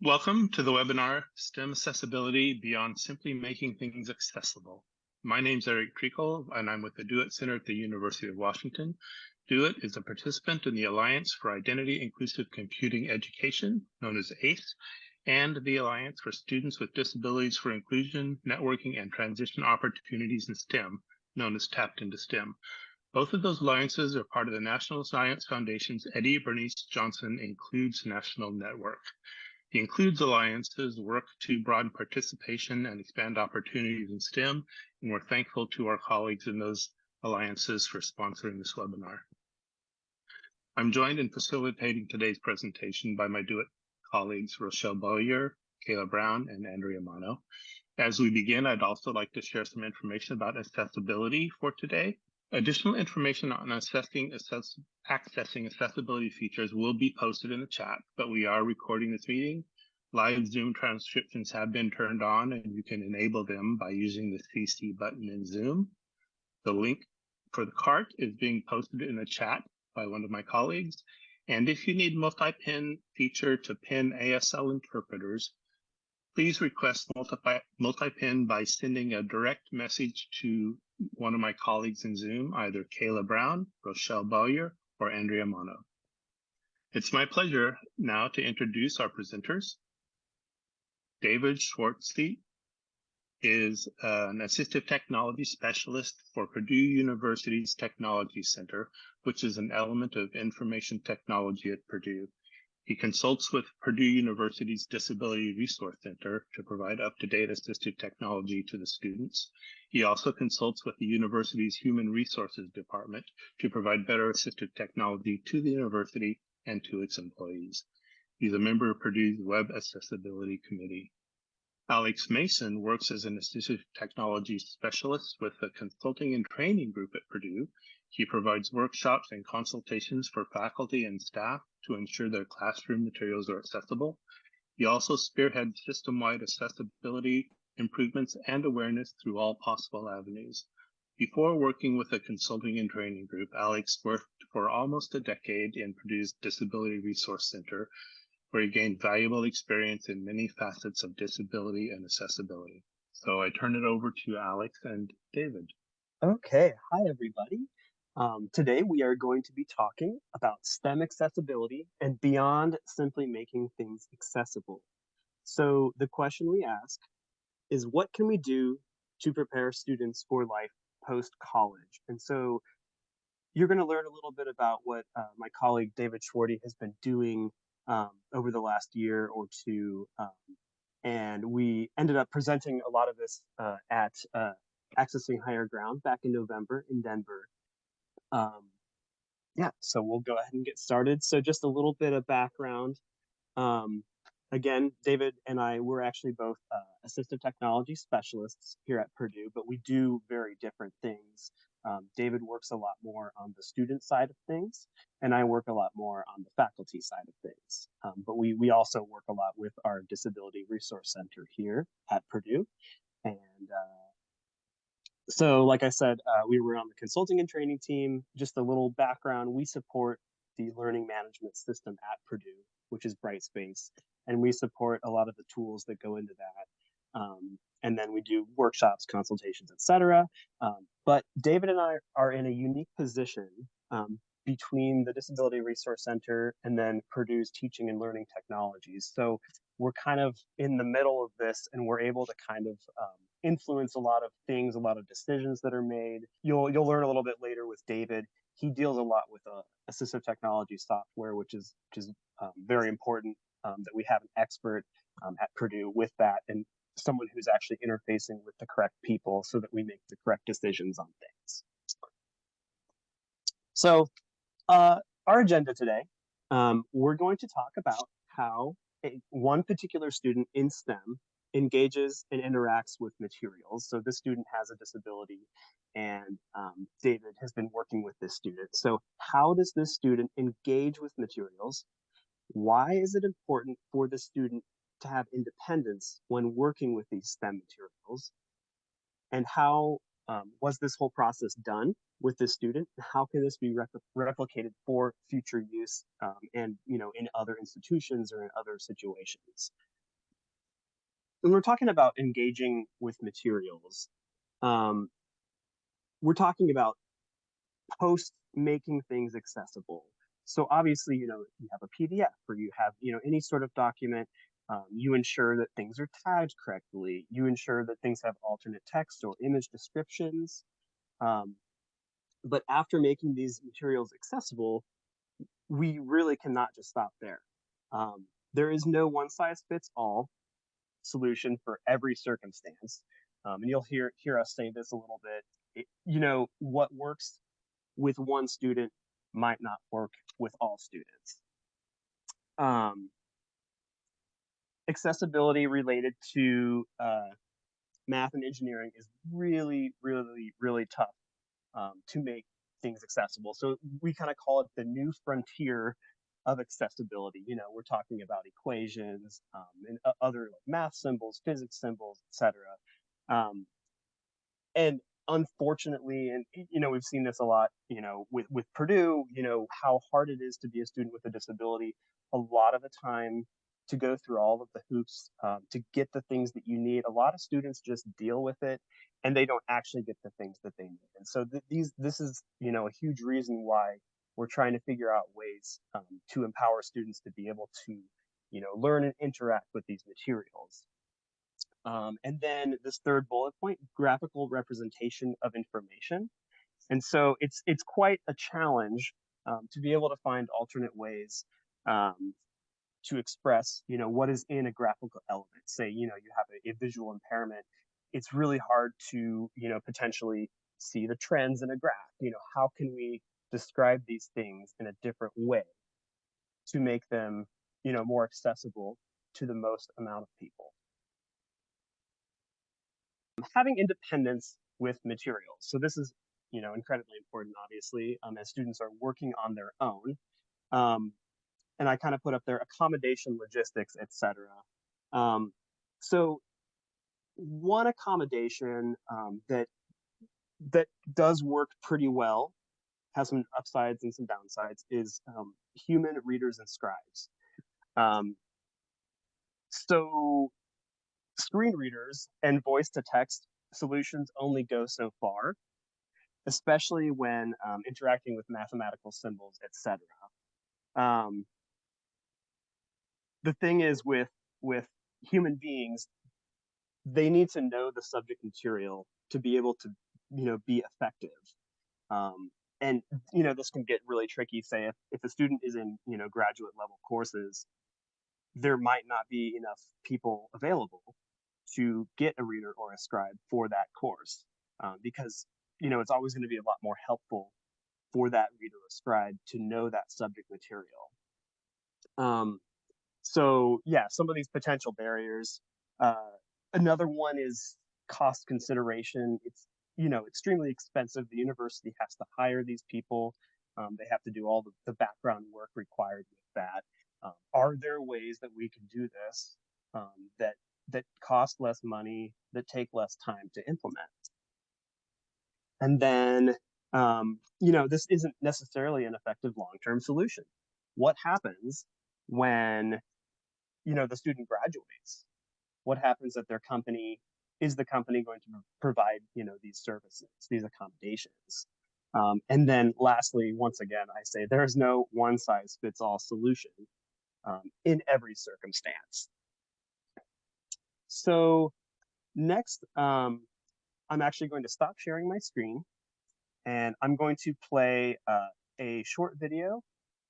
Welcome to the webinar, STEM Accessibility Beyond Simply Making Things Accessible. My name is Eric Trekell, and I'm with the Do It Center at the University of Washington. Do It is a participant in the Alliance for Identity Inclusive Computing Education, known as ACE, and the Alliance for Students with Disabilities for Inclusion, Networking, and Transition Opportunities in STEM, known as Tapped into STEM. Both of those alliances are part of the National Science Foundation's Eddie Bernice Johnson Includes National Network. The Includes alliances work to broaden participation and expand opportunities in STEM, and we're thankful to our colleagues in those alliances for sponsoring this webinar. I'm joined in facilitating today's presentation by my Do It colleagues, Rochelle Bowyer, Kayla Brown, and Andrea Mano. As we begin, I'd also like to share some information about accessibility for today. Additional information on accessing accessibility features will be posted in the chat, but we are recording this meeting. Live Zoom transcriptions have been turned on, and you can enable them by using the CC button in Zoom. The link for the cart is being posted in the chat by one of my colleagues. And if you need multi-pin feature to pin ASL interpreters, please request multi-pin by sending a direct message to one of my colleagues in Zoom, either Kayla Brown, Rochelle Bowyer, or Andrea Mano. It's my pleasure now to introduce our presenters. David Schwarte is an assistive technology specialist for Purdue University's Technology Center, which is an element of information technology at Purdue. He consults with Purdue University's Disability Resource Center to provide up-to-date assistive technology to the students. He also consults with the university's Human Resources Department to provide better assistive technology to the university and to its employees. He's a member of Purdue's Web Accessibility Committee. Alex Mason works as an assistive technology specialist with the Consulting and Training Group at Purdue. He provides workshops and consultations for faculty and staff to ensure their classroom materials are accessible. He also spearheads system-wide accessibility improvements and awareness through all possible avenues. Before working with the Consulting and Training Group, Alex worked for almost a decade in Purdue's Disability Resource Center, where he gained valuable experience in many facets of disability and accessibility. So I turn it over to Alex and David. Okay, hi everybody. Today we are going to be talking about STEM accessibility and beyond simply making things accessible. So the question we ask is, what can we do to prepare students for life post-college? And so you're going to learn a little bit about what my colleague David Schwarte has been doing over the last year or two. And we ended up presenting a lot of this at Accessing Higher Ground back in November in Denver. Yeah, so we'll go ahead and get started. So just a little bit of background. Again, David and I, we're actually both assistive technology specialists here at Purdue, but we do very different things. David works a lot more on the student side of things, and I work a lot more on the faculty side of things. But we also work a lot with our Disability Resource Center here at Purdue. And so like I said, we were on the consulting and training team. Just a little background, we support the learning management system at Purdue, which is Brightspace, and we support a lot of the tools that go into that. And then we do workshops, consultations, etc. But David and I are in a unique position between the Disability Resource Center and then Purdue's teaching and learning technologies. So we're kind of in the middle of this, and we're able to kind of influence a lot of things, a lot of decisions that are made. You'll learn a little bit later with David. He deals a lot with assistive technology software, which is very important that we have an expert at Purdue with that, and someone who's actually interfacing with the correct people so that we make the correct decisions on things. So our agenda today, we're going to talk about how one particular student in STEM engages and interacts with materials. So this student has a disability, and David has been working with this student. So how does this student engage with materials? Why is it important for the student to have independence when working with these STEM materials? And how was this whole process done with this student? How can this be replicated for future use and in other institutions or in other situations? when we're talking about engaging with materials, um, we're talking about post making things accessible. So obviously, if you have a PDF or you have, any sort of document, you ensure that things are tagged correctly. You ensure that things have alternate text or image descriptions. Um, but after making these materials accessible, we really cannot just stop there. There is no one size fits all solution for every circumstance. And you'll hear us say this a little bit. What works with one student might not work with all students. Accessibility related to math and engineering is really, really, really tough to make things accessible. So we kind of call it the new frontier of accessibility. We're talking about equations and other math symbols, physics symbols, etc. And unfortunately, and we've seen this a lot, with Purdue, how hard it is to be a student with a disability. A lot of the time, to go through all of the hoops to get the things that you need, a lot of students just deal with it and they don't actually get the things that they need. And so this is a huge reason why we're trying to figure out ways to empower students to be able to learn and interact with these materials. And then this third bullet point, graphical representation of information. And so it's quite a challenge to be able to find alternate ways to express, what is in a graphical element. Say, you have a visual impairment. It's really hard to, potentially see the trends in a graph. How can we describe these things in a different way to make them, more accessible to the most amount of people? Having independence with materials. So this is, incredibly important, obviously, as students are working on their own. And I kind of put up there accommodation, logistics, etc. So one accommodation that does work pretty well, has some upsides and some downsides, is human readers and scribes. So screen readers and voice to text solutions only go so far, especially when interacting with mathematical symbols, etc. The thing is with human beings, they need to know the subject material to be able to be effective. And this can get really tricky. Say if a student is in graduate level courses, there might not be enough people available to get a reader or a scribe for that course, because it's always going to be a lot more helpful for that reader or scribe to know that subject material. So yeah, some of these potential barriers. Another one is cost consideration. It's extremely expensive. The university has to hire these people. They have to do all the background work required with that. Are there ways that we can do this that cost less money, that take less time to implement? And then this isn't necessarily an effective long-term solution. What happens when the student graduates? What happens at their company? Is the company going to provide these services, these accommodations? And then lastly, once again, I say there's no one size fits all solution in every circumstance. So next, I'm actually going to stop sharing my screen, and I'm going to play a short video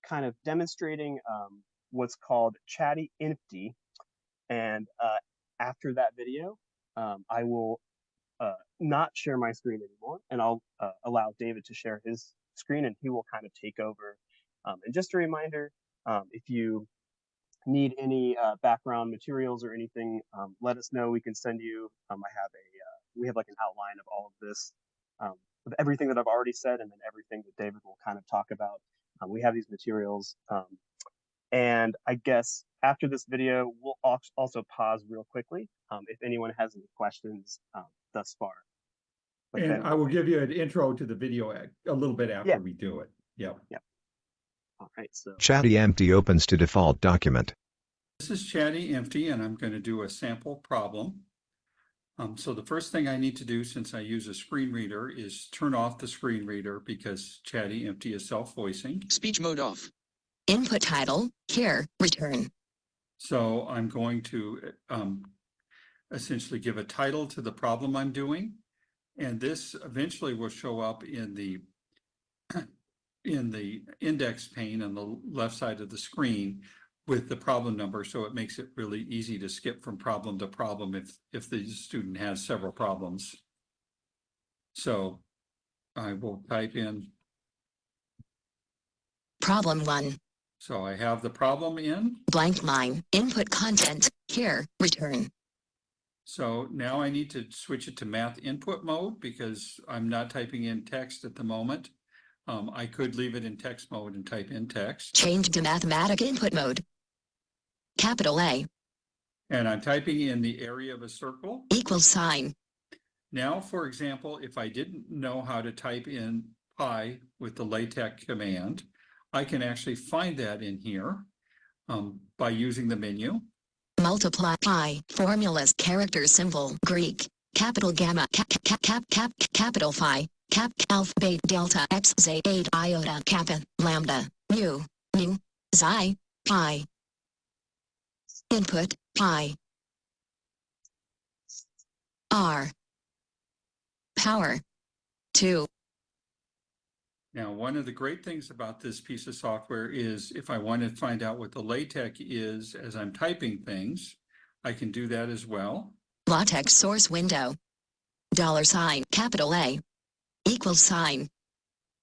kind of demonstrating what's called Chatty Empty. And after that video, I will not share my screen anymore, and I'll allow David to share his screen, and he will kind of take over. And just a reminder, if you need any background materials or anything, let us know. We can send you. We have like an outline of all of this, of everything that I've already said, and then everything that David will kind of talk about. We have these materials. And I guess after this video, we'll also pause real quickly if anyone has any questions thus far. But and I will give you an intro to the video a little bit after we do it. Yeah. All right. So Chatty Empty opens to default document. is Chatty Empty, and I'm going to do a sample problem. So the first thing I need to do, since I use a screen reader, is turn off the screen reader because Chatty Empty is self-voicing. Speech mode off. Input title, here, return. So I'm going to essentially give a title to the problem I'm doing. And this eventually will show up in the index pane on the left side of the screen with the problem number. So it makes it really easy to skip from problem to problem if the student has several problems. So I will type in. Problem 1. So I have the problem in. Blank line, input content, here, return. So now I need to switch it to math input mode because I'm not typing in text at the moment. I could leave it in text mode and type in text. Change to mathematic input mode. Capital A. And I'm typing in the area of a circle. Equals sign. Now, for example, if I didn't know how to type in pi with the LaTeX command, I can actually find that in here by using the menu. Multiply pi, formulas, character symbol, Greek, capital gamma, capital phi, alpha, beta, delta, x, z, 8, iota, kappa, lambda, mu, xi, pi. Input, pi. R. Power. 2. Now, one of the great things about this piece of software is if I want to find out what the LaTeX is as I'm typing things, I can do that as well. LaTeX source window. $, capital A. Equals sign.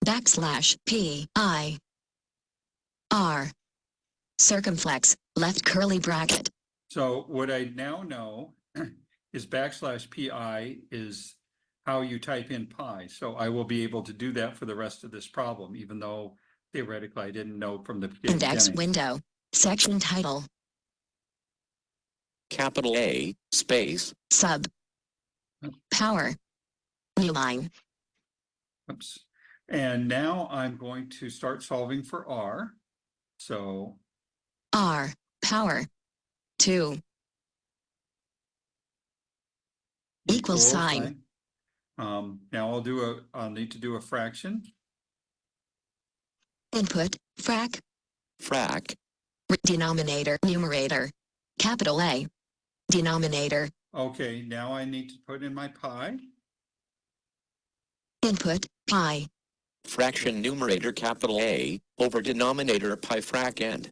Backslash P I R. Circumflex, left curly bracket. So what I now know is backslash PI is how you type in pi. So I will be able to do that for the rest of this problem, even though theoretically I didn't know from the beginning. Index window. Section title. Capital A, space. Sub. Power. New line. Oops. And now I'm going to start solving for R. So R. Power. 2. Equals sign. Now I'll need to do a fraction. Input, frac. Frac. Denominator, numerator. Capital A. Denominator. Okay, now I need to put in my pi. Input, pi. Fraction numerator capital A, over denominator pi frac end.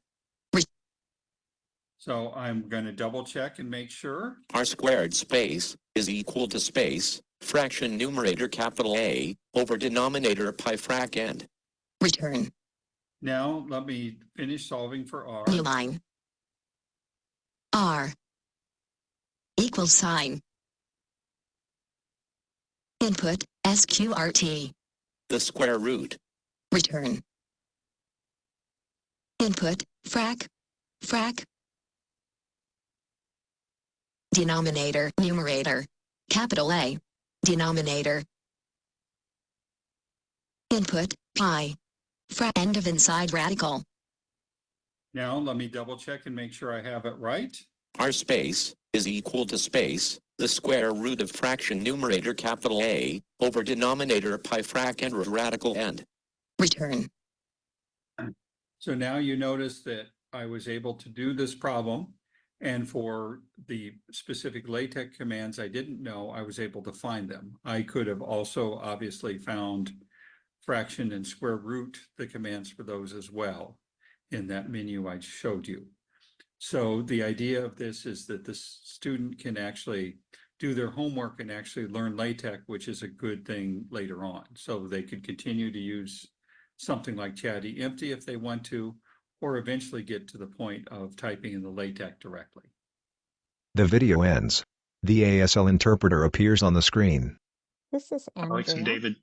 So I'm going to double check and make sure. R squared space is equal to space, fraction numerator capital A, over denominator pi frac end. Return. Now let me finish solving for R. New line. R. Equals sign. Input, SQRT. The square root. Return. Input, frac. Denominator, numerator. Capital A. Denominator. Input, pi. End of inside radical. Now let me double check and make sure I have it right. R space is equal to space, the square root of fraction numerator capital A, over denominator pi frac end radical end. Return. So now you notice that I was able to do this problem. And for the specific LaTeX commands I didn't know, I was able to find them. I could have also obviously found fraction and square root, the commands for those as well in that menu I showed you. So the idea of this is that the student can actually do their homework and actually learn LaTeX, which is a good thing later on. So they could continue to use something like Chatty Empty if they want to, or eventually get to the point of typing in the LaTeX directly. The video ends. The ASL interpreter appears on the screen. This is Alex and Andrea, David.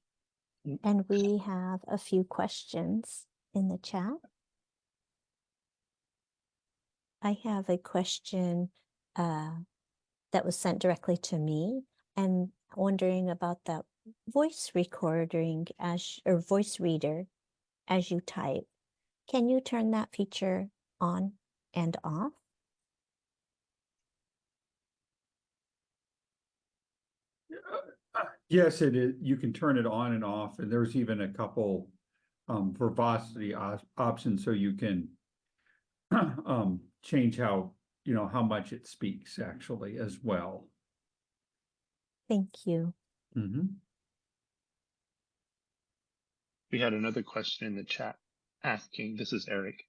and we have a few questions in the chat. I have a question that was sent directly to me, and wondering about that voice recording or voice reader as you type. Can you turn that feature on and off? Yes, it is. You can turn it on and off, and there's even a couple verbosity options, so you can change how how much it speaks actually as well. Thank you. We had another question in the chat asking, this is Eric,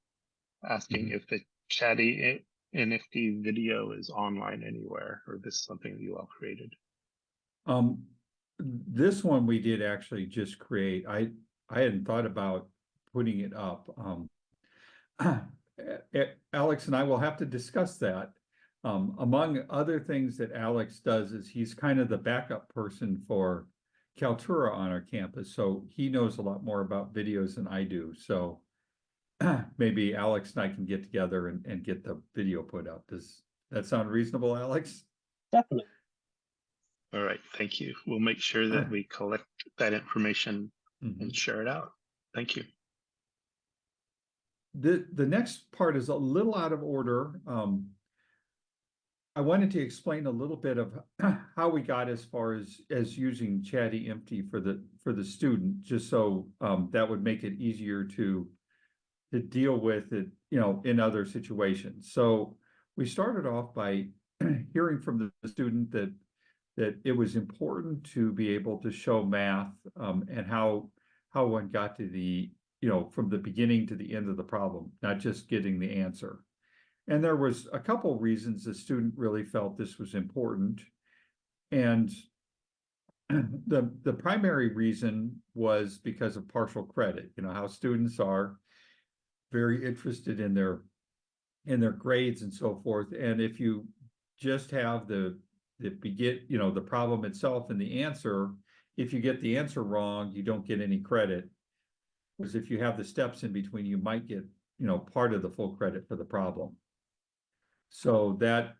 asking if the Chatty NFT video is online anywhere, or this is something you all created. This one we did actually just create. I hadn't thought about putting it up. Alex and I will have to discuss that. Among other things that Alex does is he's kind of the backup person for Kaltura on our campus. So he knows a lot more about videos than I do. So maybe Alex and I can get together and get the video put up. Does that sound reasonable, Alex? Definitely. All right, thank you. We'll make sure that we collect that information and share it out. Thank you. The next part is a little out of order. I wanted to explain a little bit of how we got as far as using Chatty Empty for the student, just so that would make it easier to deal with it, in other situations. So we started off by hearing from the student that it was important to be able to show math and how one got to the from the beginning to the end of the problem, not just getting the answer. And there was a couple reasons the student really felt this was important. And the primary reason was because of partial credit, how students are very interested in their grades and so forth. And if you just have the problem itself and the answer, if you get the answer wrong, you don't get any credit. Whereas if you have the steps in between, you might get, part of the full credit for the problem. So that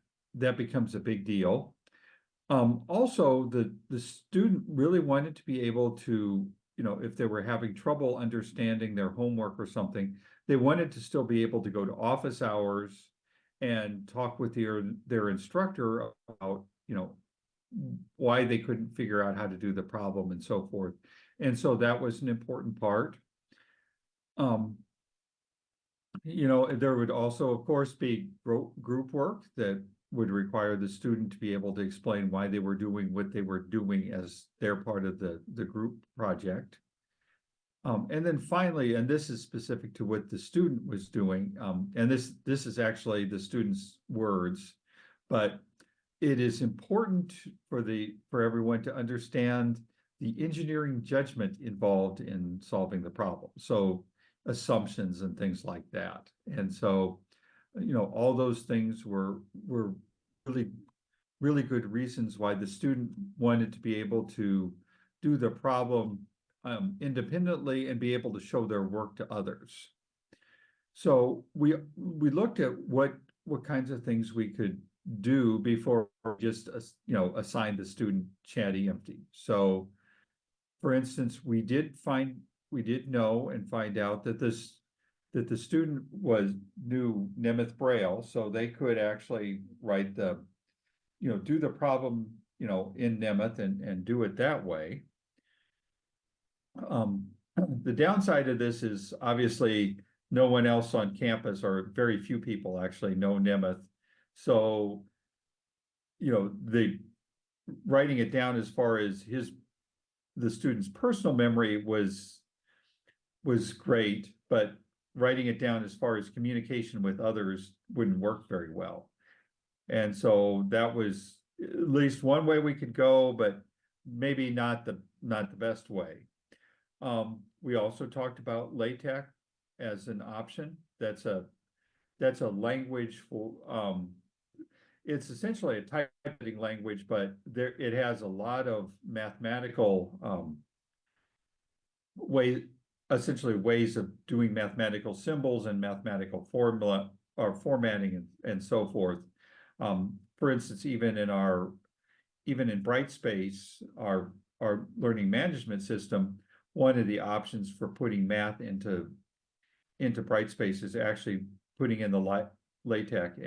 becomes a big deal. Also, the student really wanted to be able to, if they were having trouble understanding their homework or something, they wanted to still be able to go to office hours and talk with their instructor about, why they couldn't figure out how to do the problem and so forth. And so that was an important part. There would also, of course, be group work that would require the student to be able to explain why they were doing what they were doing as their part of the group project. And then finally, and this is specific to what the student was doing, and this is actually the student's words, but it is important for everyone to understand the engineering judgment involved in solving the problem. So assumptions and things like that. And so, all those things were really, really good reasons why the student wanted to be able to do the problem independently and be able to show their work to others. So we looked at what kinds of things we could do before just assign the student Chatty Empty. So, for instance, we did know and find out that the student knew Nemeth Braille, so they could actually write do the problem in Nemeth and do it that way. The downside of this is obviously no one else on campus, or very few people actually, know Nemeth. So, the writing it down as far as the student's personal memory was great, but writing it down as far as communication with others wouldn't work very well. And so that was at least one way we could go, but maybe not the best way. We also talked about LaTeX as an option. That's a language for it's essentially a typing language, but it has a lot of mathematical essentially ways of doing mathematical symbols and mathematical formula or formatting and so forth. For instance, even in Brightspace, our learning management system, one of the options for putting math into Brightspace is actually putting in the LaTeX,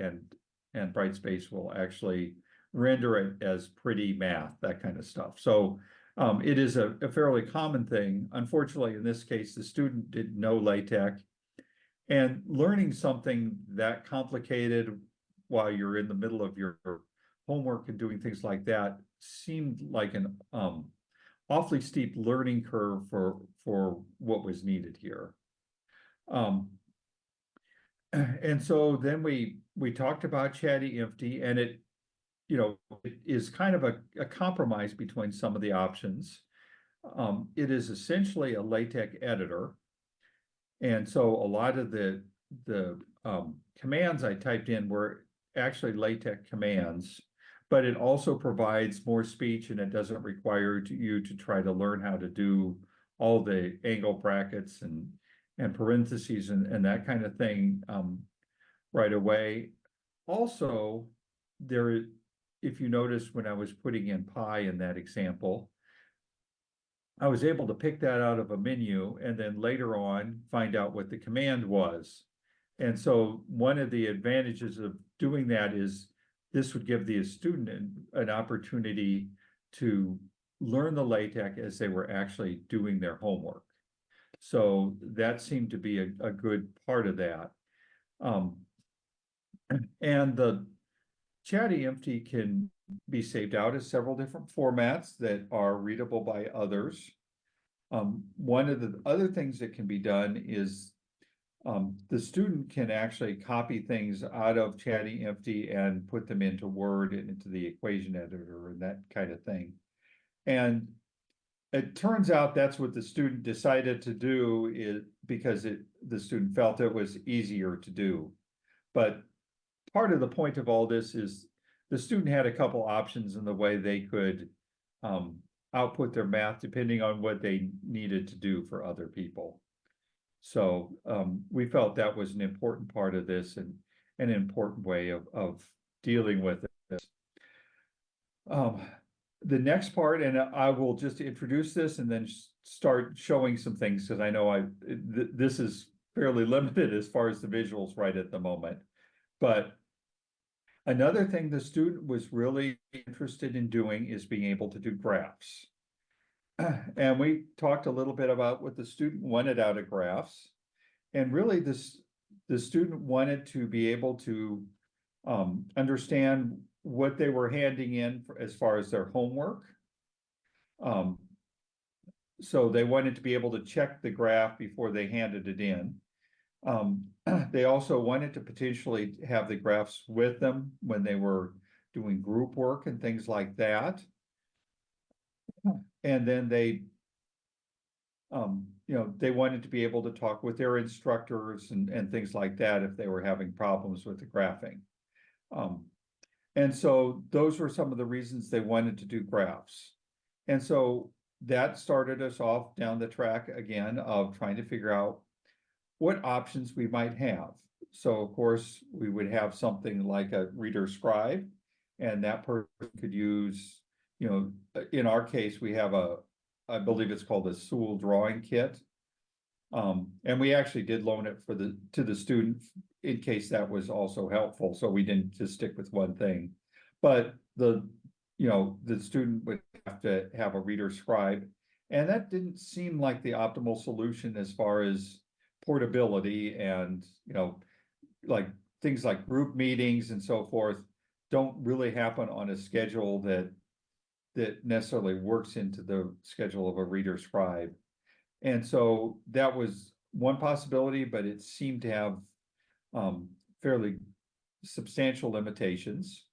and Brightspace will actually render it as pretty math, that kind of stuff. So it is a fairly common thing. Unfortunately, in this case, the student didn't know LaTeX, and learning something that complicated while you're in the middle of your homework and doing things like that seemed like an awfully steep learning curve for what was needed here. And so then we talked about Chatty Empty, and it is kind of a compromise between some of the options. It is essentially a LaTeX editor. And so a lot of the commands I typed in were actually LaTeX commands, but it also provides more speech, and it doesn't require you to try to learn how to do all the angle brackets and parentheses and that kind of thing right away. Also, if you notice when I was putting in pi in that example, I was able to pick that out of a menu and then later on find out what the command was. And so one of the advantages of doing that is this would give the student an opportunity to learn the LaTeX as they were actually doing their homework. So that seemed to be a good part of that. And the Chatty Empty can be saved out as several different formats that are readable by others. One of the other things that can be done is the student can actually copy things out of Chatty Empty and put them into Word and into the equation editor and that kind of thing. And it turns out that's what the student decided to do because the student felt it was easier to do. But part of the point of all this is the student had a couple options in the way they could output their math depending on what they needed to do for other people. So we felt that was an important part of this and an important way of dealing with this. The next part, and I will just introduce this and then start showing some things because I know this is fairly limited as far as the visuals right at the moment. But another thing the student was really interested in doing is being able to do graphs. And we talked a little bit about what the student wanted out of graphs. And really the student wanted to be able to understand what they were handing in as far as their homework. So they wanted to be able to check the graph before they handed it in. They also wanted to potentially have the graphs with them when they were doing group work and things like that. And then they wanted to be able to talk with their instructors and things like that if they were having problems with the graphing. And so those were some of the reasons they wanted to do graphs. And so that started us off down the track again of trying to figure out what options we might have. So of course, we would have something like a reader scribe, and that person could use, in our case, we have I believe it's called a Sewell drawing kit. And we actually did loan it to the student in case that was also helpful. So we didn't just stick with one thing, but the student would have to have a reader scribe, and that didn't seem like the optimal solution as far as portability and, like things like group meetings and so forth don't really happen on a schedule that necessarily works into the schedule of a reader scribe. And so that was one possibility, but it seemed to have fairly substantial limitations.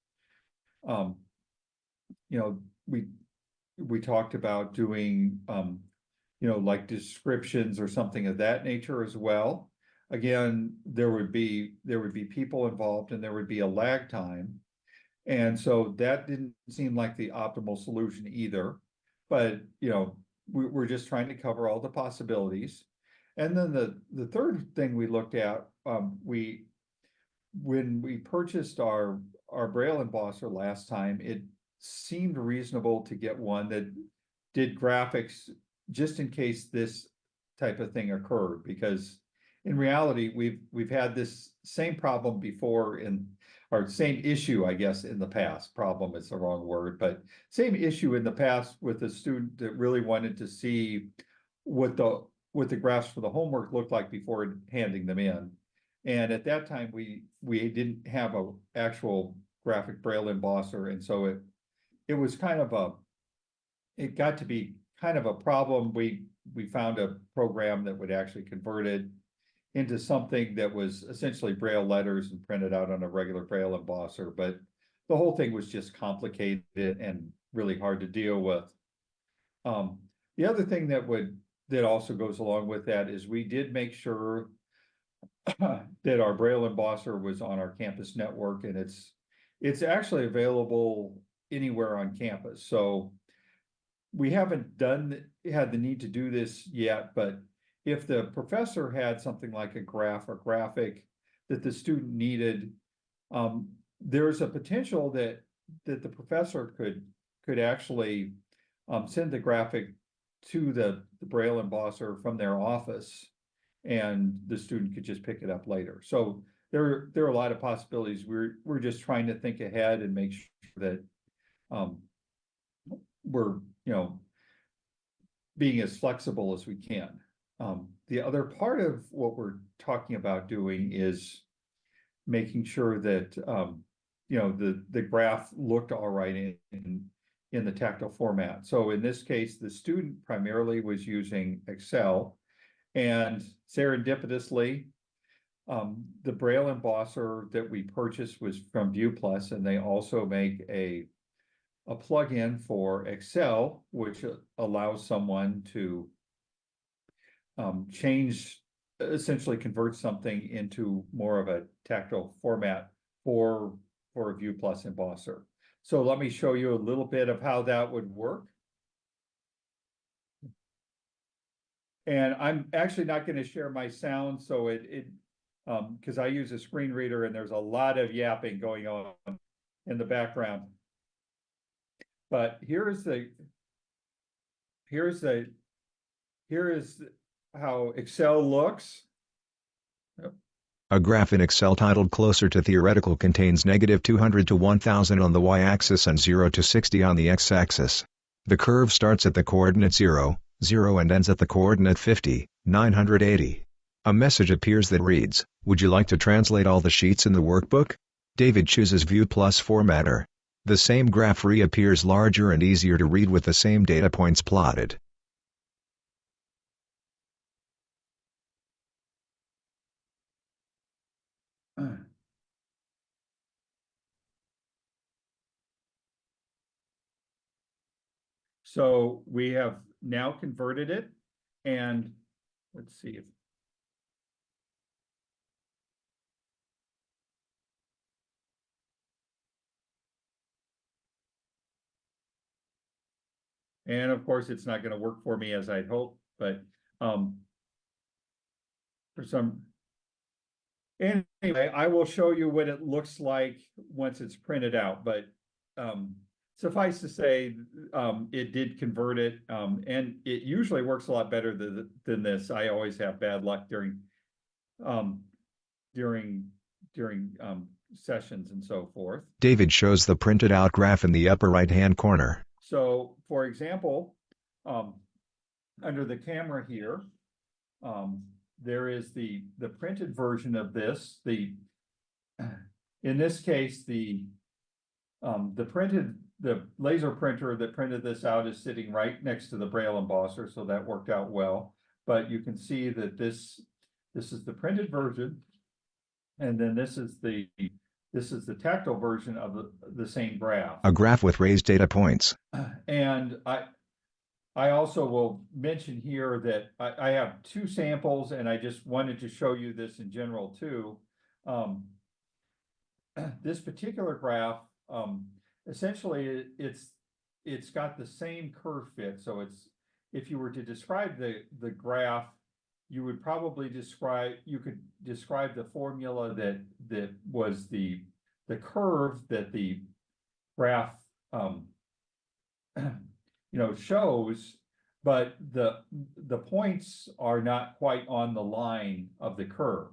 We talked about doing, like descriptions or something of that nature as well. Again, there would be people involved and there would be a lag time. And so that didn't seem like the optimal solution either. But, we're just trying to cover all the possibilities. And then the third thing we looked at, when we purchased our Braille embosser last time, it seemed reasonable to get one that did graphics just in case this type of thing occurred, because in reality, we've had this same problem before in or same issue, I guess, in the past. Problem is the wrong word, but same issue in the past with a student that really wanted to see what the graphs for the homework looked like before handing them in. And at that time, we didn't have a actual graphic braille embosser, and so it was kind of it got to be kind of a problem. We found a program that would actually convert it into something that was essentially braille letters and printed out on a regular braille embosser, but the whole thing was just complicated and really hard to deal with. The other thing that also goes along with that is we did make sure that our braille embosser was on our campus network, and it's actually available anywhere on campus. So we haven't had the need to do this yet, but if the professor had something like a graph or graphic that the student needed, there's a potential that the professor could actually send the graphic to the braille embosser from their office, and the student could just pick it up later. So there are a lot of possibilities. We're just trying to think ahead and make sure that we're being as flexible as we can. The other part of what we're talking about doing is making sure that the graph looked all right in the tactile format. So in this case, the student primarily was using Excel, and serendipitously, the braille embosser that we purchased was from ViewPlus, and they also make a plugin for Excel, which allows someone to essentially convert something into more of a tactile format for a ViewPlus embosser. So let me show you a little bit of how that would work. And I'm actually not going to share my sound, so because I use a screen reader and there's a lot of yapping going on in the background. But here is how Excel looks. A graph in Excel titled Closer to Theoretical contains -200 to 1000 on the y-axis and 0 to 60 on the x-axis. The curve starts at the coordinate 0, 0 and ends at the coordinate 50, 980. A message appears that reads, "Would you like to translate all the sheets in the workbook?" David chooses ViewPlus Formatter. The same graph reappears larger and easier to read with the same data points plotted. So we have now converted it, and let's see if and of course it's not going to work for me as I'd hoped, but for some anyway, I will show you what it looks like once it's printed out, but suffice to say, it did convert it, and it usually works a lot better than this. I always have bad luck during sessions and so forth. David shows the printed out graph in the upper right-hand corner. So, for example, under the camera here, there is the printed version of this. In this case, the laser printer that printed this out is sitting right next to the braille embosser, so that worked out well. But you can see that this is the printed version, and then this is the tactile version of the same graph. A graph with raised data points. And I also will mention here that I have two samples, and I just wanted to show you this in general too. This particular graph, essentially it's got the same curve fit. So if you were to describe the graph, you would probably describe the formula that was the curve that the graph shows, but the points are not quite on the line of the curve.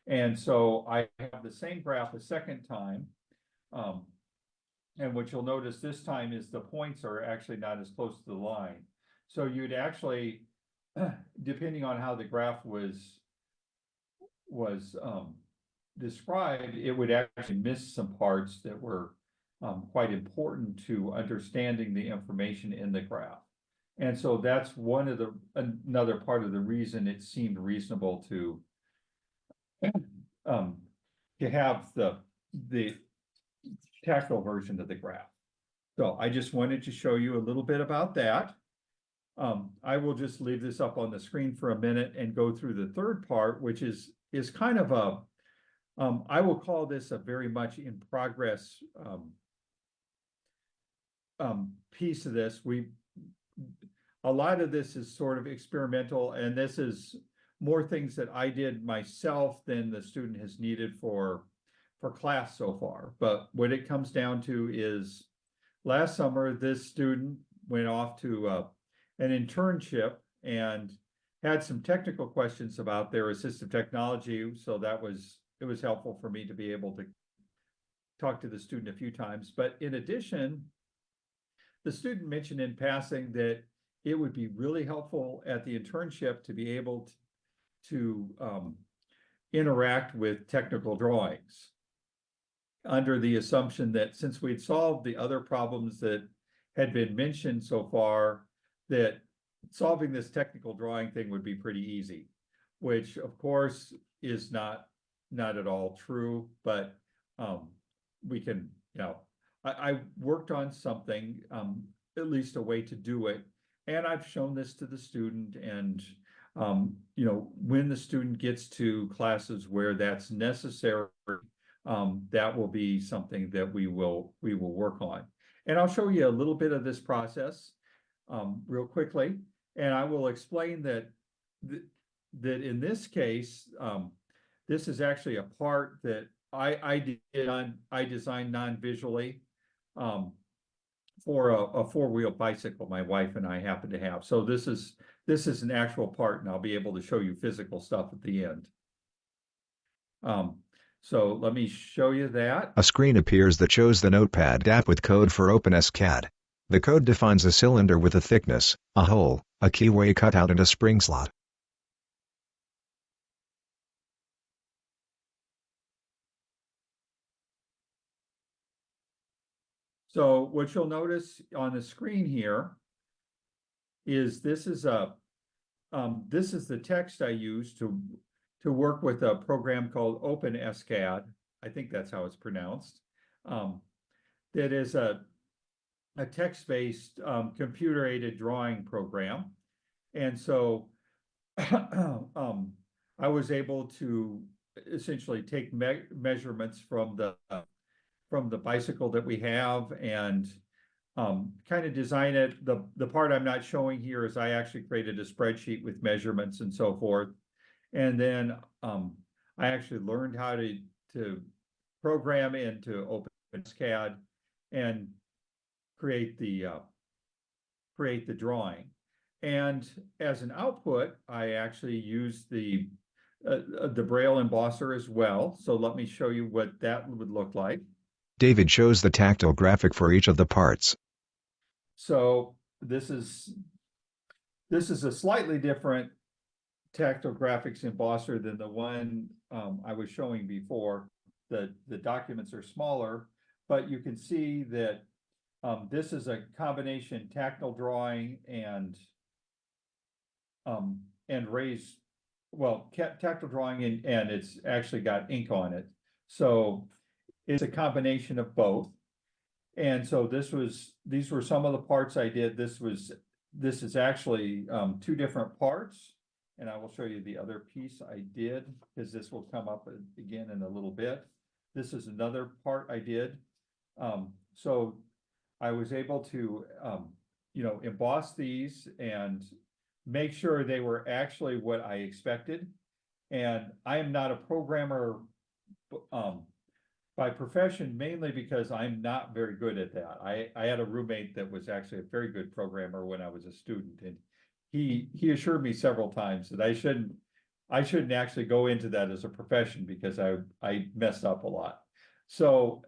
And so I have the same graph a second time. And what you'll notice this time is the points are actually not as close to the line. So you'd actually, depending on how the graph was described, it would actually miss some parts that were quite important to understanding the information in the graph. And so that's another part of the reason it seemed reasonable to have the tactile version of the graph. So I just wanted to show you a little bit about that. I will just leave this up on the screen for a minute and go through the third part, which is kind of a, I will call this a very much in progress piece of this. A lot of this is sort of experimental, and this is more things that I did myself than the student has needed for class so far. But what it comes down to is last summer, this student went off to an internship and had some technical questions about their assistive technology. So it was helpful for me to be able to talk to the student a few times. But in addition, the student mentioned in passing that it would be really helpful at the internship to be able to interact with technical drawings, under the assumption that since we'd solved the other problems that had been mentioned so far, that solving this technical drawing thing would be pretty easy, which of course is not at all true, but we can, I worked on something, at least a way to do it. And I've shown this to the student, and when the student gets to classes where that's necessary, that will be something that we will work on. And I'll show you a little bit of this process real quickly. And I will explain that in this case, this is actually a part that I designed non-visually for a four-wheel bicycle my wife and I happen to have. So this is an actual part, and I'll be able to show you physical stuff at the end. So let me show you that. A screen appears that shows the Notepad app with code for OpenSCAD. The code defines a cylinder with a thickness, a hole, a keyway cutout and a spring slot. So what you'll notice on the screen here is this is the text I use to work with a program called OpenSCAD. I think that's how it's pronounced. That is a text-based computer-aided drawing program. And so I was able to essentially take measurements from the bicycle that we have and kind of design it. The part I'm not showing here is I actually created a spreadsheet with measurements and so forth. And then I actually learned how to program into OpenSCAD and create the drawing. And as an output, I actually use the Braille embosser as well. So let me show you what that would look like. David shows the tactile graphic for each of the parts. So this is a slightly different tactile graphics embosser than the one I was showing before. The documents are smaller, but you can see that this is a combination tactile drawing and raised, tactile drawing and it's actually got ink on it. So it's a combination of both. And so these were some of the parts I did. This is actually two different parts. And I will show you the other piece I did, because this will come up again in a little bit. This is another part I did. So I was able to, emboss these and make sure they were actually what I expected. And I am not a programmer by profession, mainly because I'm not very good at that. I had a roommate that was actually a very good programmer when I was a student, and he assured me several times that I shouldn't I shouldn't actually go into that as a profession because I messed up a lot. So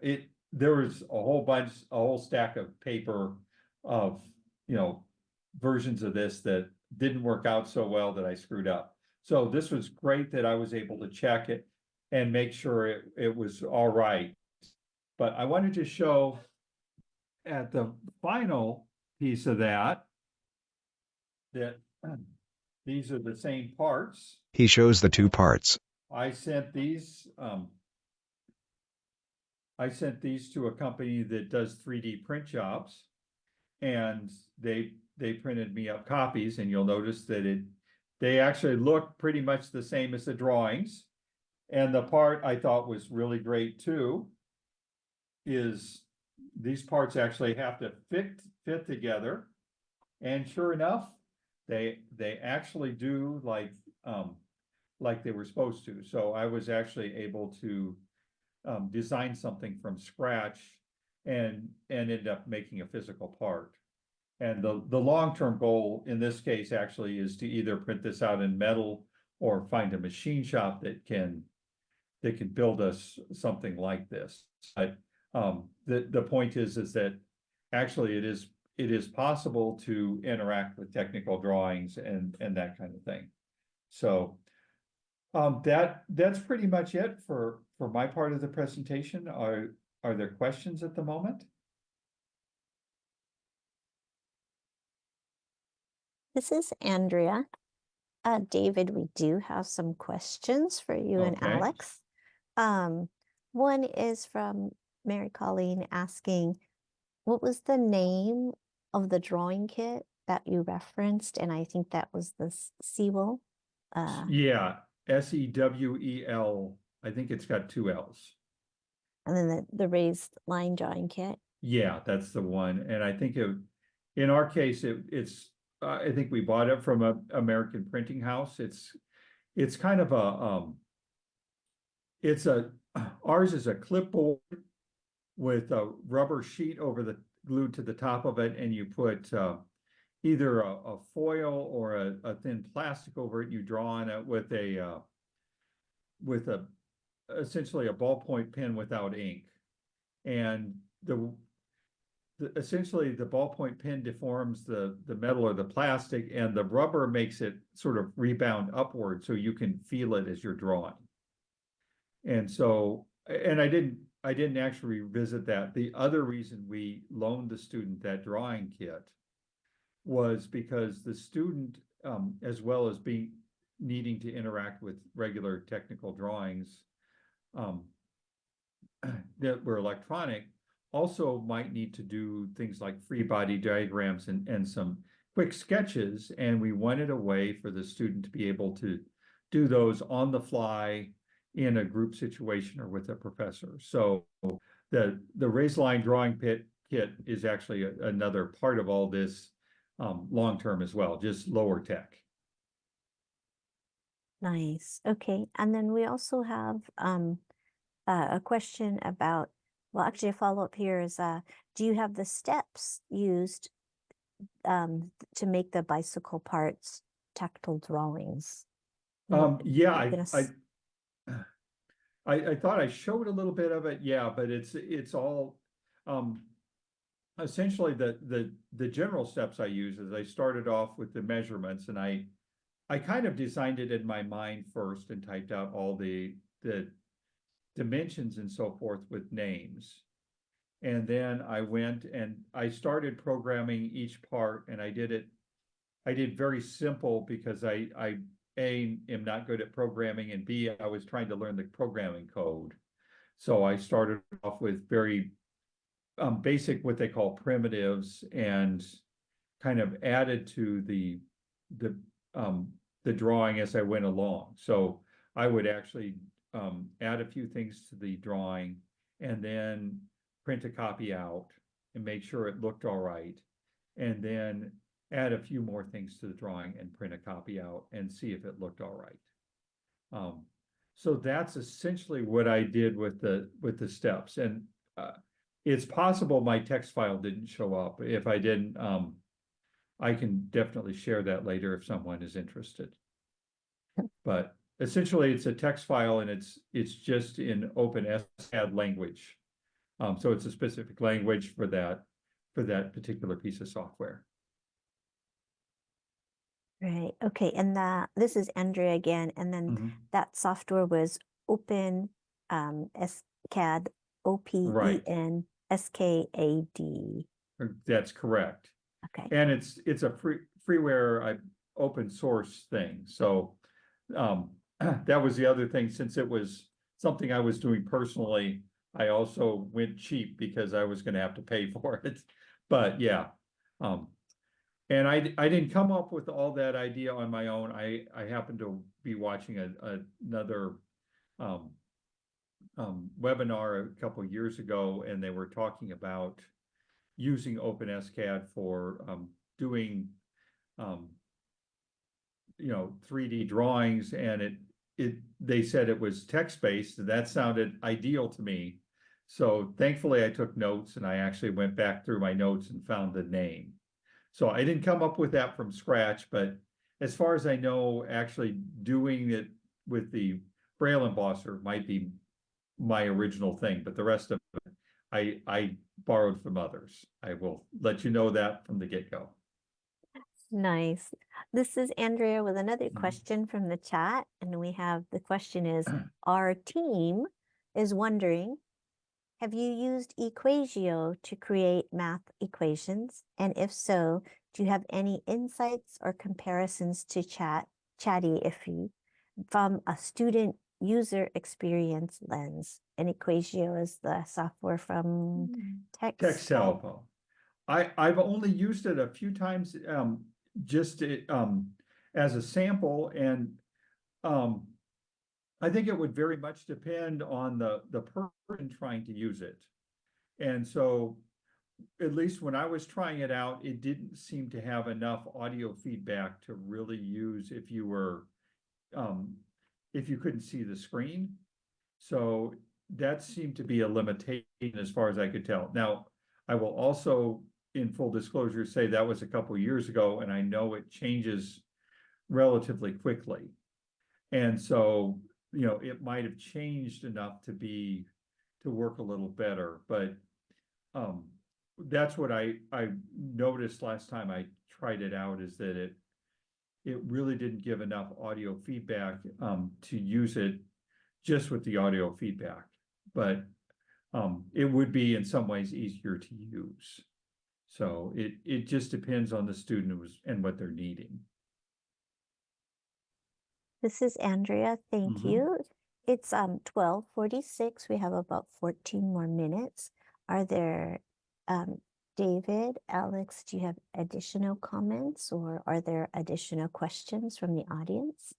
there was a whole stack of paper of, versions of this that didn't work out so well that I screwed up. So this was great that I was able to check it and make sure it was all right. But I wanted to show at the final piece of that these are the same parts. He shows the two parts. I sent these to a company that does 3D print jobs, and they printed me up copies, and you'll notice that they actually look pretty much the same as the drawings. And the part I thought was really great too is these parts actually have to fit together. And sure enough, they actually do like they were supposed to. So I was actually able to design something from scratch and ended up making a physical part. And the long-term goal in this case actually is to either print this out in metal or find a machine shop that can build us something like this. But the point is that actually it is possible to interact with technical drawings and that kind of thing. So that's pretty much it for my part of the presentation. Are there questions at the moment? This is Andrea. David, we do have some questions for you and Okay. Alex. One is from Mary Colleen asking, what was the name of the drawing kit that you referenced? And I think that was the Sewell. Yeah, SEWEL. I think it's got 2 L's. And then the raised line drawing kit. Yeah, that's the one. And I think in our case, it's I think we bought it from an American printing house. It's kind of ours is a clipboard with a rubber sheet glued to the top of it, and you put either a foil or a thin plastic over it. You draw on it with essentially a ballpoint pen without ink, and essentially the ballpoint pen deforms the metal or the plastic, and the rubber makes it sort of rebound upward so you can feel it as you're drawing. And so, and I didn't actually revisit that. The other reason we loaned the student that drawing kit was because the student, as well as needing to interact with regular technical drawings that were electronic, also might need to do things like free body diagrams and some quick sketches. And we wanted a way for the student to be able to do those on the fly in a group situation or with a professor. So the raised line drawing kit is actually another part of all this long-term as well, just lower tech. Nice. Okay. And then we also have a question about, well, actually a follow-up here is, do you have the steps used to make the bicycle parts tactile drawings? Yeah, I thought I showed a little bit of it. Yeah, but it's all essentially the general steps I use is I started off with the measurements, and I kind of designed it in my mind first and typed out all the dimensions and so forth with names. And then I went and I started programming each part, and I did very simple because I am not good at programming, and B, I was trying to learn the programming code. So I started off with very basic, what they call primitives, and kind of added to the drawing as I went along. So I would actually add a few things to the drawing and then print a copy out and make sure it looked all right. And then add a few more things to the drawing and print a copy out and see if it looked all right. So that's essentially what I did with the steps. And it's possible my text file didn't show up. If I didn't, I can definitely share that later if someone is interested. But essentially it's a text file and it's just in OpenSCAD language. So it's a specific language for that particular piece of software. Right. Okay. And this is Andrea again. And then that software was Open SCAD, OPEN SKAD. That's correct. Okay. And it's a freeware open source thing. So that was the other thing, since it was something I was doing personally, I also went cheap because I was going to have to pay for it. But yeah. And I didn't come up with all that idea on my own. I happened to be watching another webinar a couple years ago, and they were talking about using OpenSCAD for doing 3D drawings, and they said it was text-based, and that sounded ideal to me. So thankfully I took notes, and I actually went back through my notes and found the name. So I didn't come up with that from scratch, but as far as I know, actually doing it with the Braille embosser might be my original thing, but the rest of it I borrowed from others. I will let you know that from the get-go. Nice. This is Andrea with another question from the chat. And the question is, our team is wondering, have you used Equatio to create math equations? And if so, do you have any insights or comparisons to Chatty from a student user experience lens? And Equatio is the software from Trekell. I've only used it a few times, just as a sample, and I think it would very much depend on the person trying to use it. And so, at least when I was trying it out, it didn't seem to have enough audio feedback to really use if you couldn't see the screen. So that seemed to be a limitation as far as I could tell. Now, I will also, in full disclosure, say that was a couple years ago, and I know it changes relatively quickly. And so, it might have changed enough to work a little better, but that's what I noticed last time I tried it out, is that it really didn't give enough audio feedback to use it just with the audio feedback, but it would be in some ways easier to use. So it just depends on the student and what they're needing. This is Andrea. Thank you. It's 12:46. We have about 14 more minutes. Are there, David, Alex, do you have additional comments, or are there additional questions from the audience?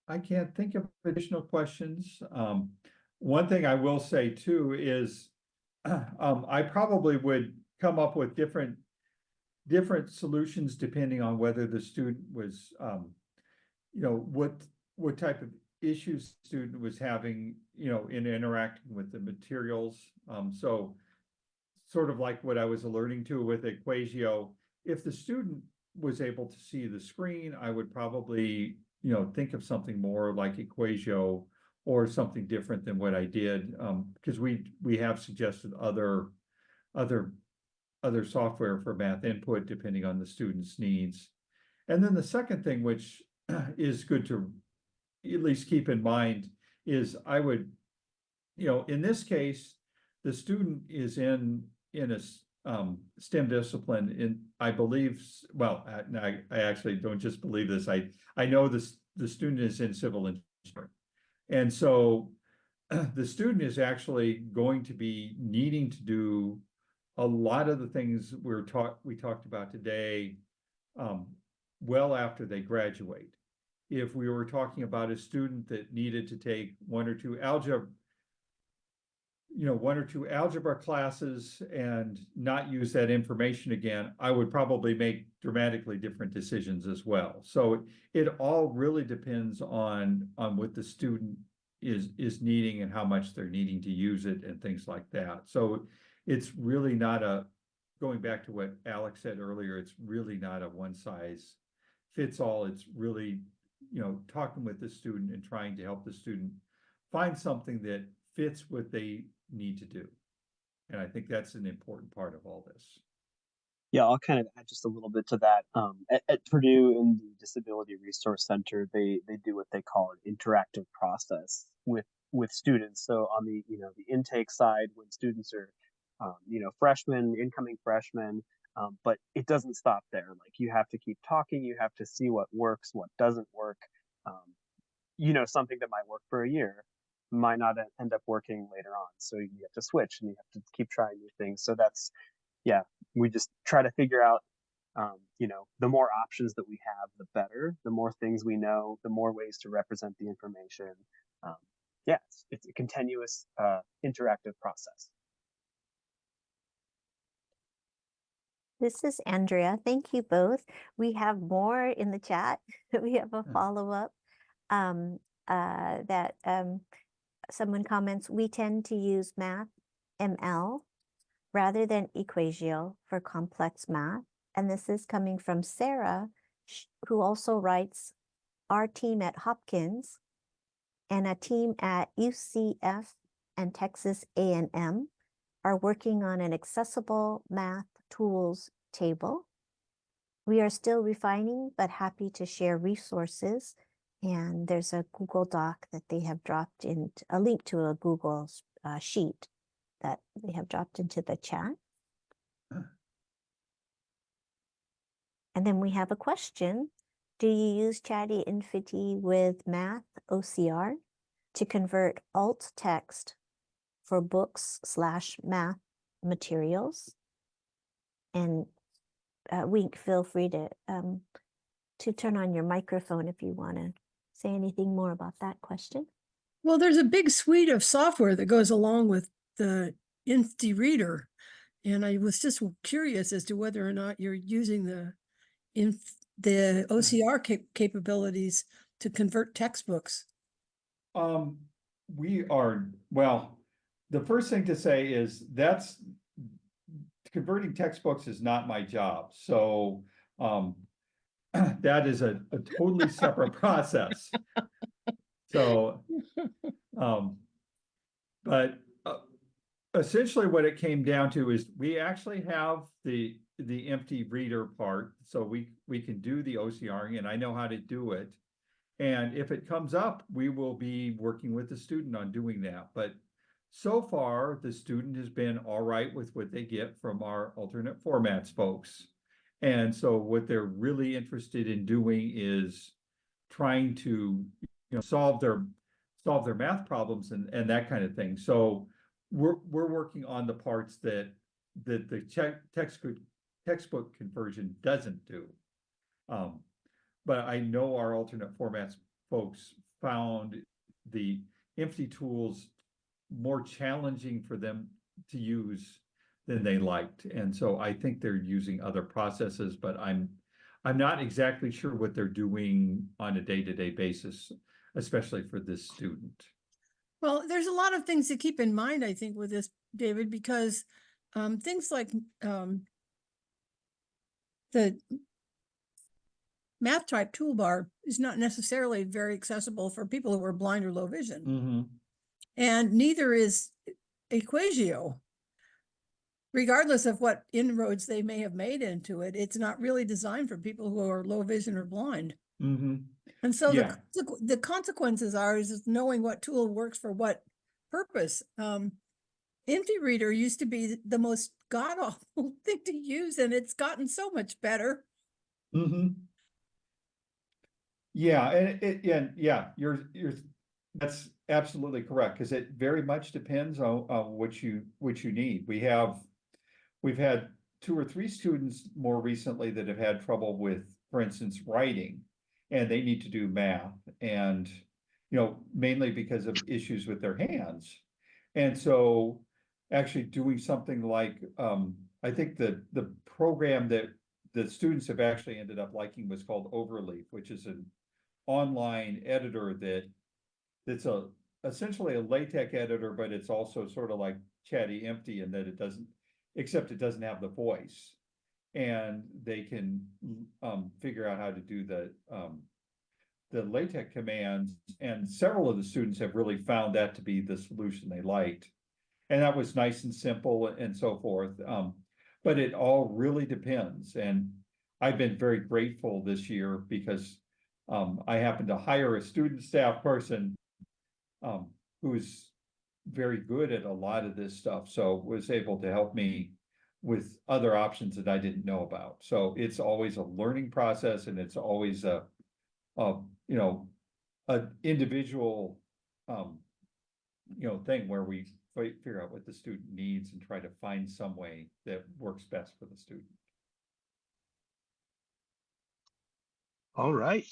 I can't think of additional questions. One thing I will say too is I probably would come up with different solutions depending on whether the student was, what type of issues the student was having, in interacting with the materials. So sort of like what I was alluding to with Equatio, if the student was able to see the screen, I would probably, think of something more like Equatio or something different than what I did, because we have suggested other software for math input depending on the student's needs. And then the second thing, which is good to at least keep in mind, is I would, in this case, the student is in a STEM discipline, in, I believe, well, I actually don't just believe this, I know the student is in civil engineering. And so the student is actually going to be needing to do a lot of the things we talked about today, well after they graduate. If we were talking about a student that needed to take one or two algebra classes and not use that information again, I would probably make dramatically different decisions as well. So it all really depends on what the student is needing and how much they're needing to use it and things like that. So it's really not going back to what Alex said earlier, it's really not a one size fits all. It's really, talking with the student and trying to help the student find something that fits what they need to do. And I think that's an important part of all this. Yeah, I'll kind of add just a little bit to that. At Purdue in the Disability Resource Center, they do what they call an interactive process with students. So on the the intake side, when students are freshmen, incoming freshmen, but it doesn't stop there. Like you have to keep talking, you have to see what works, what doesn't work. Something that might work for a year might not end up working later on. So you have to switch and you have to keep trying new things. So that's we just try to figure out, the more options that we have, the better. The more things we know, the more ways to represent the information. It's a continuous interactive process. This is Andrea. Thank you both. We have more in the chat. We have a follow-up that someone comments, we tend to use math ML rather than Equatio for complex math. And this is coming from Sarah, who also writes, our team at Hopkins and a team at UCF and Texas A&M are working on an accessible math tools table. We are still refining, but happy to share resources. And there's a Google Doc that they have dropped in, a link to a Google sheet that they have dropped into the chat. And then we have a question. Do you use Chatty Infinity with Math OCR to convert alt text for books/math materials? And Wink, feel free to turn on your microphone if you want to say anything more about that question. Well, there's a big suite of software that goes along with the Infinity Reader. And I was just curious as to whether or not you're using the OCR capabilities to convert textbooks. We are, well, the first thing to say is that's converting textbooks is not my job. So that is a totally separate process. So, but essentially what it came down to is we actually have the empty reader part. So we can do the OCRing and I know how to do it. And if it comes up, we will be working with the student on doing that. But so far, the student has been all right with what they get from our alternate formats folks. And so what they're really interested in doing is trying to solve their math problems and that kind of thing. So we're working on the parts that the textbook conversion doesn't do. But I know our alternate formats folks found the empty tools more challenging for them to use than they liked. And so I think they're using other processes, but I'm not exactly sure what they're doing on a day-to-day basis, especially for this student. Well, there's a lot of things to keep in mind, I think, with this, David, because things like the math type toolbar is not necessarily very accessible for people who are blind or low vision. Mm-hmm. And neither is Equatio. Regardless of what inroads they may have made into it, it's not really designed for people who are low vision or blind. Mm-hmm. And so Yeah. the consequences are is knowing what tool works for what purpose. InfiReader used to be the most god-awful thing to use, and it's gotten so much better. Mm-hmm. Yeah, and yeah, you're that's absolutely correct, because it very much depends on what you need. We've had 2 or 3 students more recently that have had trouble with, for instance, writing, and they need to do math, and mainly because of issues with their hands. And so actually doing something like I think the program that the students have actually ended up liking was called Overleaf, which is an online editor that's essentially a LaTeX editor, but it's also sort of like Chatty Empty in that except it doesn't have the voice. And they can figure out how to do the LaTeX commands, and several of the students have really found that to be the solution they liked. And that was nice and simple and so forth. But it all really depends. And I've been very grateful this year because I happened to hire a student staff person who's very good at a lot of this stuff. So was able to help me with other options that I didn't know about. So it's always a learning process, and it's always a an individual thing where we figure out what the student needs and try to find some way that works best for the student. All right.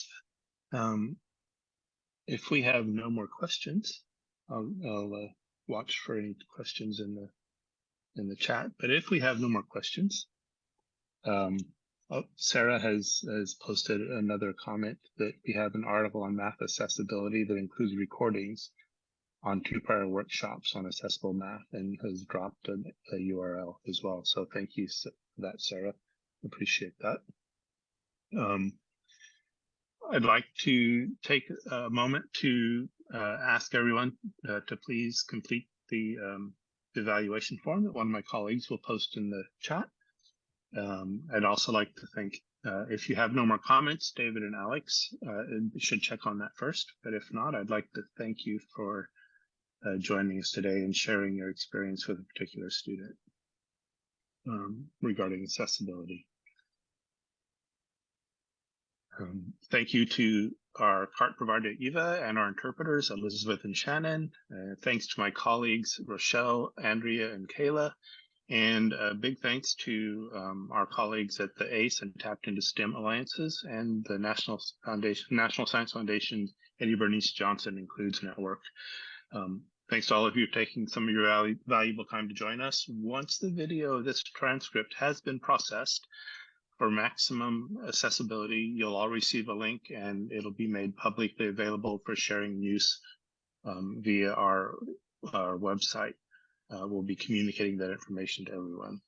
If we have no more questions, I'll watch for any questions in the chat. But if we have no more questions, Sarah has posted another comment that we have an article on math accessibility that includes recordings on 2 prior workshops on accessible math, and has dropped a URL as well. So thank you for that, Sarah. Appreciate that. I'd like to take a moment to ask everyone to please complete the evaluation form that one of my colleagues will post in the chat. I'd also like to thank, if you have no more comments, David and Alex should check on that first. But if not, I'd like to thank you for joining us today and sharing your experience with a particular student regarding accessibility. Thank you to our CART provider, Eva, and our interpreters, Elizabeth and Shannon. Thanks to my colleagues, Rochelle, Andrea, and Kayla. And a big thanks to our colleagues at the ACE and Tapped Into STEM Alliances and the National Science Foundation, Eddie Bernice Johnson Includes Network. Thanks to all of you for taking some of your valuable time to join us. Once the video of this transcript has been processed, for maximum accessibility, you'll all receive a link, and it'll be made publicly available for sharing and use via our website. We'll be communicating that information to everyone.